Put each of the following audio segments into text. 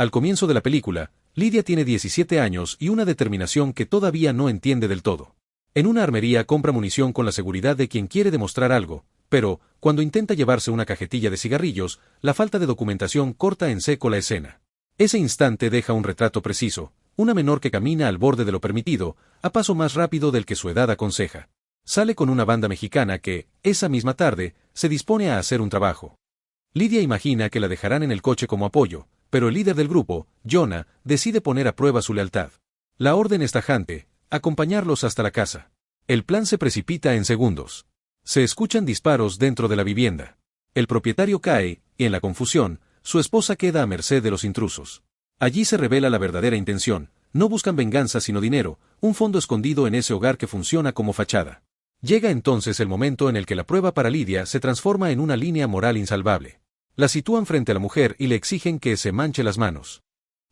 Al comienzo de la película, Lidia tiene 17 años y una determinación que todavía no entiende del todo. En una armería compra munición con la seguridad de quien quiere demostrar algo, pero, cuando intenta llevarse una cajetilla de cigarrillos, la falta de documentación corta en seco la escena. Ese instante deja un retrato preciso, una menor que camina al borde de lo permitido, a paso más rápido del que su edad aconseja. Sale con una banda mexicana que, esa misma tarde, se dispone a hacer un trabajo. Lidia imagina que la dejarán en el coche como apoyo, pero el líder del grupo, Jonah, decide poner a prueba su lealtad. La orden es tajante: acompañarlos hasta la casa. El plan se precipita en segundos. Se escuchan disparos dentro de la vivienda. El propietario cae, y en la confusión, su esposa queda a merced de los intrusos. Allí se revela la verdadera intención: no buscan venganza sino dinero, un fondo escondido en ese hogar que funciona como fachada. Llega entonces el momento en el que la prueba para Lidia se transforma en una línea moral insalvable. La sitúan frente a la mujer y le exigen que se manche las manos.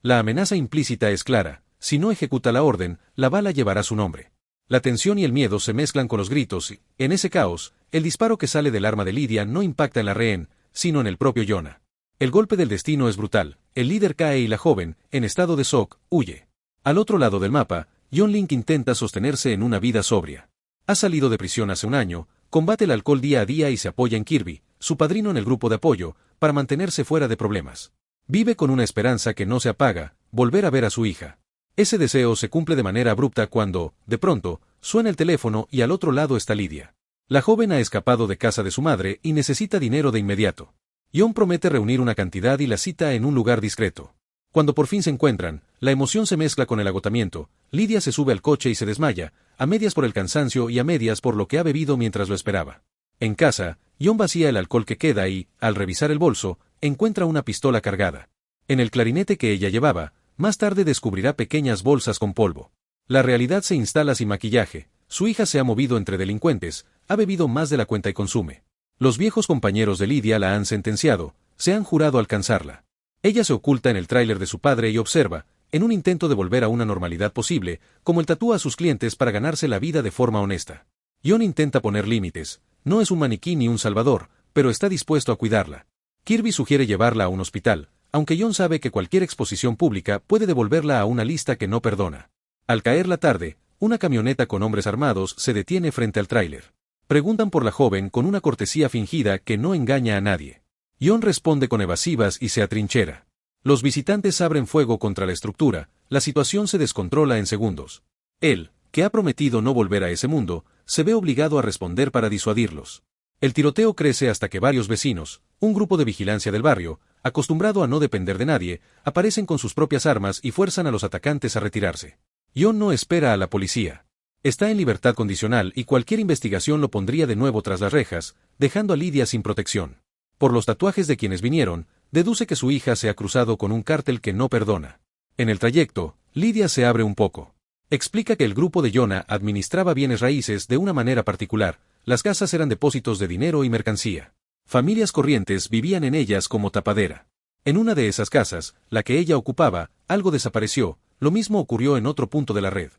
La amenaza implícita es clara: si no ejecuta la orden, la bala llevará su nombre. La tensión y el miedo se mezclan con los gritos y, en ese caos, el disparo que sale del arma de Lidia no impacta en la rehén, sino en el propio Jonah. El golpe del destino es brutal: el líder cae y la joven, en estado de shock, huye. Al otro lado del mapa, John Link intenta sostenerse en una vida sobria. Ha salido de prisión hace un año, combate el alcohol día a día y se apoya en Kirby, su padrino en el grupo de apoyo, para mantenerse fuera de problemas. Vive con una esperanza que no se apaga: volver a ver a su hija. Ese deseo se cumple de manera abrupta cuando, de pronto, suena el teléfono y al otro lado está Lidia. La joven ha escapado de casa de su madre y necesita dinero de inmediato. John promete reunir una cantidad y la cita en un lugar discreto. Cuando por fin se encuentran, la emoción se mezcla con el agotamiento. Lidia se sube al coche y se desmaya, a medias por el cansancio y a medias por lo que ha bebido mientras lo esperaba. En casa, John vacía el alcohol que queda y, al revisar el bolso, encuentra una pistola cargada. En el clarinete que ella llevaba, más tarde descubrirá pequeñas bolsas con polvo. La realidad se instala sin maquillaje: su hija se ha movido entre delincuentes, ha bebido más de la cuenta y consume. Los viejos compañeros de Lidia la han sentenciado, se han jurado alcanzarla. Ella se oculta en el tráiler de su padre y observa, en un intento de volver a una normalidad posible, como él tatúa a sus clientes para ganarse la vida de forma honesta. John intenta poner límites: no es un maniquí ni un salvador, pero está dispuesto a cuidarla. Kirby sugiere llevarla a un hospital, aunque John sabe que cualquier exposición pública puede devolverla a una lista que no perdona. Al caer la tarde, una camioneta con hombres armados se detiene frente al tráiler. Preguntan por la joven con una cortesía fingida que no engaña a nadie. John responde con evasivas y se atrinchera. Los visitantes abren fuego contra la estructura, la situación se descontrola en segundos. Él, que ha prometido no volver a ese mundo, se ve obligado a responder para disuadirlos. El tiroteo crece hasta que varios vecinos, un grupo de vigilancia del barrio, acostumbrado a no depender de nadie, aparecen con sus propias armas y fuerzan a los atacantes a retirarse. John no espera a la policía. Está en libertad condicional y cualquier investigación lo pondría de nuevo tras las rejas, dejando a Lidia sin protección. Por los tatuajes de quienes vinieron, deduce que su hija se ha cruzado con un cártel que no perdona. En el trayecto, Lidia se abre un poco. Explica que el grupo de Jonah administraba bienes raíces de una manera particular: las casas eran depósitos de dinero y mercancía. Familias corrientes vivían en ellas como tapadera. En una de esas casas, la que ella ocupaba, algo desapareció. Lo mismo ocurrió en otro punto de la red.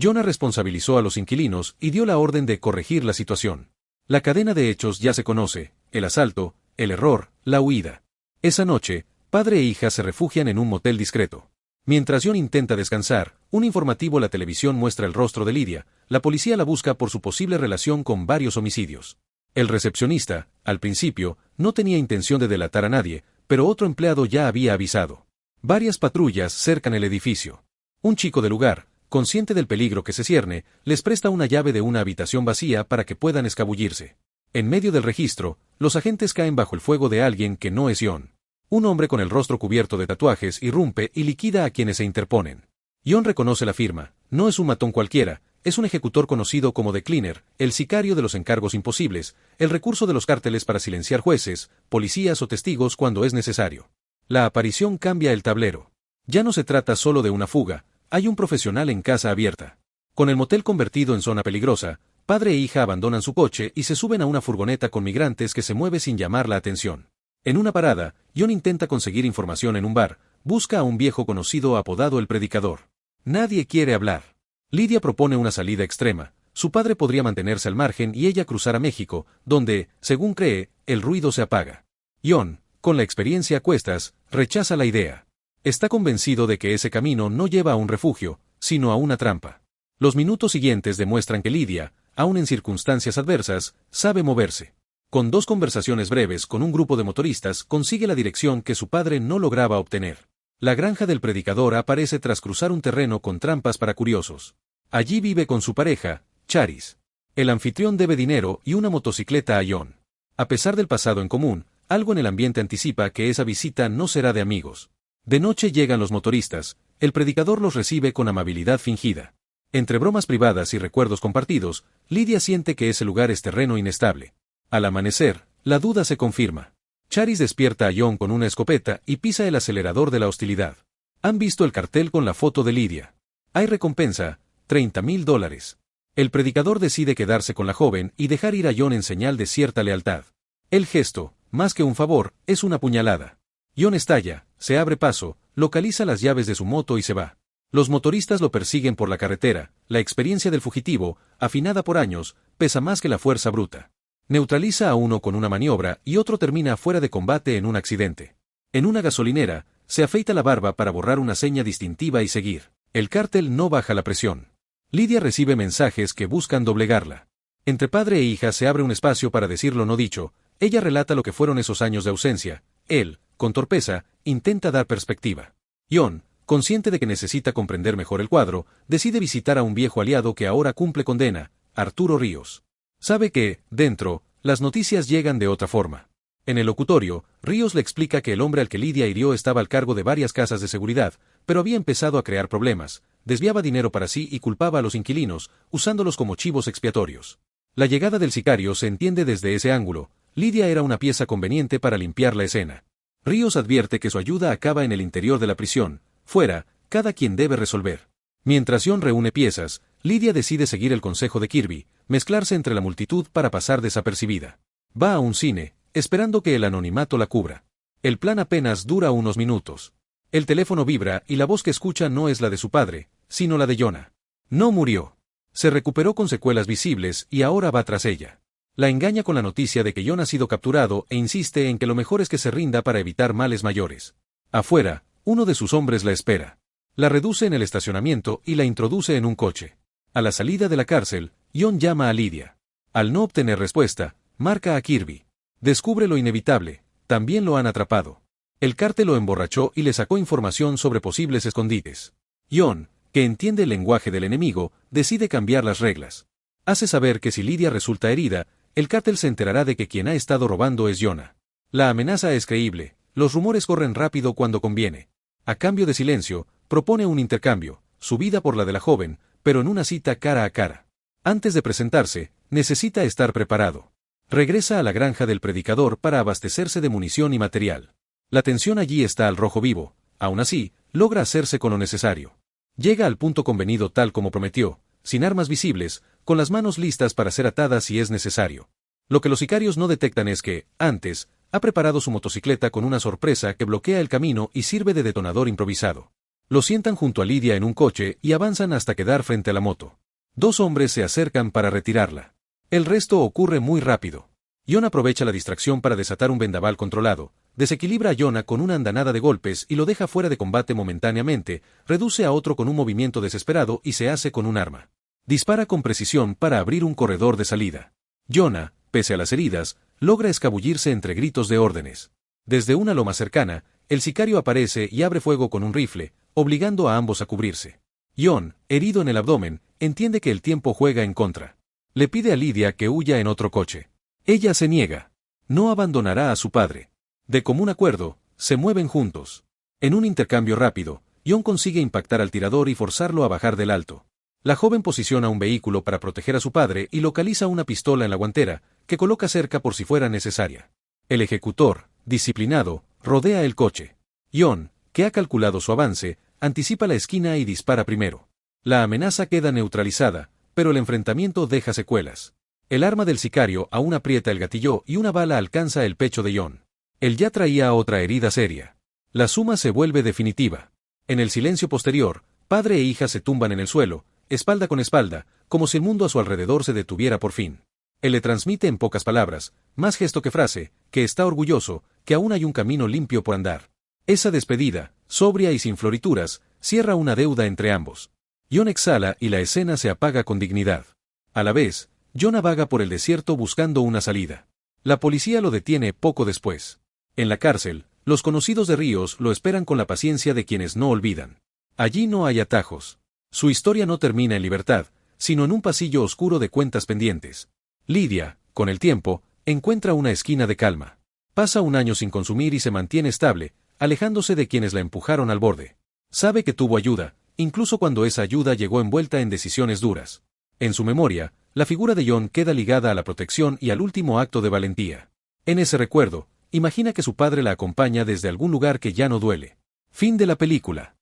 Jonah responsabilizó a los inquilinos y dio la orden de corregir la situación. La cadena de hechos ya se conoce: el asalto, el error, la huida. Esa noche, padre e hija se refugian en un motel discreto. Mientras John intenta descansar, un informativo la televisión muestra el rostro de Lidia. La policía la busca por su posible relación con varios homicidios. El recepcionista, al principio, no tenía intención de delatar a nadie, pero otro empleado ya había avisado. Varias patrullas cercan el edificio. Un chico del lugar, consciente del peligro que se cierne, les presta una llave de una habitación vacía para que puedan escabullirse. En medio del registro, los agentes caen bajo el fuego de alguien que no es John. Un hombre con el rostro cubierto de tatuajes irrumpe y liquida a quienes se interponen. John reconoce la firma: no es un matón cualquiera, es un ejecutor conocido como The Cleaner, el sicario de los encargos imposibles, el recurso de los cárteles para silenciar jueces, policías o testigos cuando es necesario. La aparición cambia el tablero. Ya no se trata solo de una fuga, hay un profesional en casa abierta. Con el motel convertido en zona peligrosa, padre e hija abandonan su coche y se suben a una furgoneta con migrantes que se mueve sin llamar la atención. En una parada, John intenta conseguir información en un bar, busca a un viejo conocido apodado el Predicador. Nadie quiere hablar. Lidia propone una salida extrema: su padre podría mantenerse al margen y ella cruzar a México, donde, según cree, el ruido se apaga. John, con la experiencia a cuestas, rechaza la idea. Está convencido de que ese camino no lleva a un refugio, sino a una trampa. Los minutos siguientes demuestran que Lidia, aun en circunstancias adversas, sabe moverse. Con 2 conversaciones breves con un grupo de motoristas consigue la dirección que su padre no lograba obtener. La granja del predicador aparece tras cruzar un terreno con trampas para curiosos. Allí vive con su pareja, Charis. El anfitrión debe dinero y una motocicleta a John. A pesar del pasado en común, algo en el ambiente anticipa que esa visita no será de amigos. De noche llegan los motoristas, el predicador los recibe con amabilidad fingida. Entre bromas privadas y recuerdos compartidos, Lidia siente que ese lugar es terreno inestable. Al amanecer, la duda se confirma. Charis despierta a John con una escopeta y pisa el acelerador de la hostilidad. Han visto el cartel con la foto de Lidia. Hay recompensa, $30,000. El predicador decide quedarse con la joven y dejar ir a John en señal de cierta lealtad. El gesto, más que un favor, es una puñalada. John estalla, se abre paso, localiza las llaves de su moto y se va. Los motoristas lo persiguen por la carretera, la experiencia del fugitivo, afinada por años, pesa más que la fuerza bruta. Neutraliza a uno con una maniobra y otro termina fuera de combate en un accidente. En una gasolinera, se afeita la barba para borrar una seña distintiva y seguir. El cártel no baja la presión. Lidia recibe mensajes que buscan doblegarla. Entre padre e hija se abre un espacio para decir lo no dicho. Ella relata lo que fueron esos años de ausencia. Él, con torpeza, intenta dar perspectiva. John, consciente de que necesita comprender mejor el cuadro, decide visitar a un viejo aliado que ahora cumple condena, Arturo Ríos. Sabe que, dentro, las noticias llegan de otra forma. En el locutorio, Ríos le explica que el hombre al que Lidia hirió estaba al cargo de varias casas de seguridad, pero había empezado a crear problemas, desviaba dinero para sí y culpaba a los inquilinos, usándolos como chivos expiatorios. La llegada del sicario se entiende desde ese ángulo. Lidia era una pieza conveniente para limpiar la escena. Ríos advierte que su ayuda acaba en el interior de la prisión. Fuera, cada quien debe resolver. Mientras John reúne piezas, Lidia decide seguir el consejo de Kirby, mezclarse entre la multitud para pasar desapercibida. Va a un cine, esperando que el anonimato la cubra. El plan apenas dura unos minutos. El teléfono vibra y la voz que escucha no es la de su padre, sino la de Jonah. No murió. Se recuperó con secuelas visibles y ahora va tras ella. La engaña con la noticia de que John ha sido capturado e insiste en que lo mejor es que se rinda para evitar males mayores. Afuera, uno de sus hombres la espera. La reduce en el estacionamiento y la introduce en un coche. A la salida de la cárcel, John llama a Lidia. Al no obtener respuesta, marca a Kirby. Descubre lo inevitable, también lo han atrapado. El cártel lo emborrachó y le sacó información sobre posibles escondites. John, que entiende el lenguaje del enemigo, decide cambiar las reglas. Hace saber que si Lidia resulta herida, el cártel se enterará de que quien ha estado robando es Jonah. La amenaza es creíble, los rumores corren rápido cuando conviene. A cambio de silencio, propone un intercambio, su vida por la de la joven, pero en una cita cara a cara. Antes de presentarse, necesita estar preparado. Regresa a la granja del predicador para abastecerse de munición y material. La tensión allí está al rojo vivo, aún así, logra hacerse con lo necesario. Llega al punto convenido tal como prometió, sin armas visibles, con las manos listas para ser atadas si es necesario. Lo que los sicarios no detectan es que, antes, ha preparado su motocicleta con una sorpresa que bloquea el camino y sirve de detonador improvisado. Lo sientan junto a Lidia en un coche y avanzan hasta quedar frente a la moto. 2 hombres se acercan para retirarla. El resto ocurre muy rápido. John aprovecha la distracción para desatar un vendaval controlado, desequilibra a Jonah con una andanada de golpes y lo deja fuera de combate momentáneamente, reduce a otro con un movimiento desesperado y se hace con un arma. Dispara con precisión para abrir un corredor de salida. Jonah, pese a las heridas, logra escabullirse entre gritos de órdenes. Desde una loma cercana, el sicario aparece y abre fuego con un rifle, obligando a ambos a cubrirse. John, herido en el abdomen, entiende que el tiempo juega en contra. Le pide a Lidia que huya en otro coche. Ella se niega. No abandonará a su padre. De común acuerdo, se mueven juntos. En un intercambio rápido, John consigue impactar al tirador y forzarlo a bajar del alto. La joven posiciona un vehículo para proteger a su padre y localiza una pistola en la guantera, que coloca cerca por si fuera necesaria. El ejecutor, disciplinado, rodea el coche. John, que ha calculado su avance, anticipa la esquina y dispara primero. La amenaza queda neutralizada, pero el enfrentamiento deja secuelas. El arma del sicario aún aprieta el gatillo y una bala alcanza el pecho de John. Él ya traía otra herida seria. La suma se vuelve definitiva. En el silencio posterior, padre e hija se tumban en el suelo, espalda con espalda, como si el mundo a su alrededor se detuviera por fin. Él le transmite en pocas palabras, más gesto que frase, que está orgulloso, que aún hay un camino limpio por andar. Esa despedida, sobria y sin florituras, cierra una deuda entre ambos. John exhala y la escena se apaga con dignidad. A la vez, Jonah vaga por el desierto buscando una salida. La policía lo detiene poco después. En la cárcel, los conocidos de Ríos lo esperan con la paciencia de quienes no olvidan. Allí no hay atajos. Su historia no termina en libertad, sino en un pasillo oscuro de cuentas pendientes. Lidia, con el tiempo, encuentra una esquina de calma. Pasa un año sin consumir y se mantiene estable, alejándose de quienes la empujaron al borde. Sabe que tuvo ayuda, incluso cuando esa ayuda llegó envuelta en decisiones duras. En su memoria, la figura de John queda ligada a la protección y al último acto de valentía. En ese recuerdo, imagina que su padre la acompaña desde algún lugar que ya no duele. Fin de la película.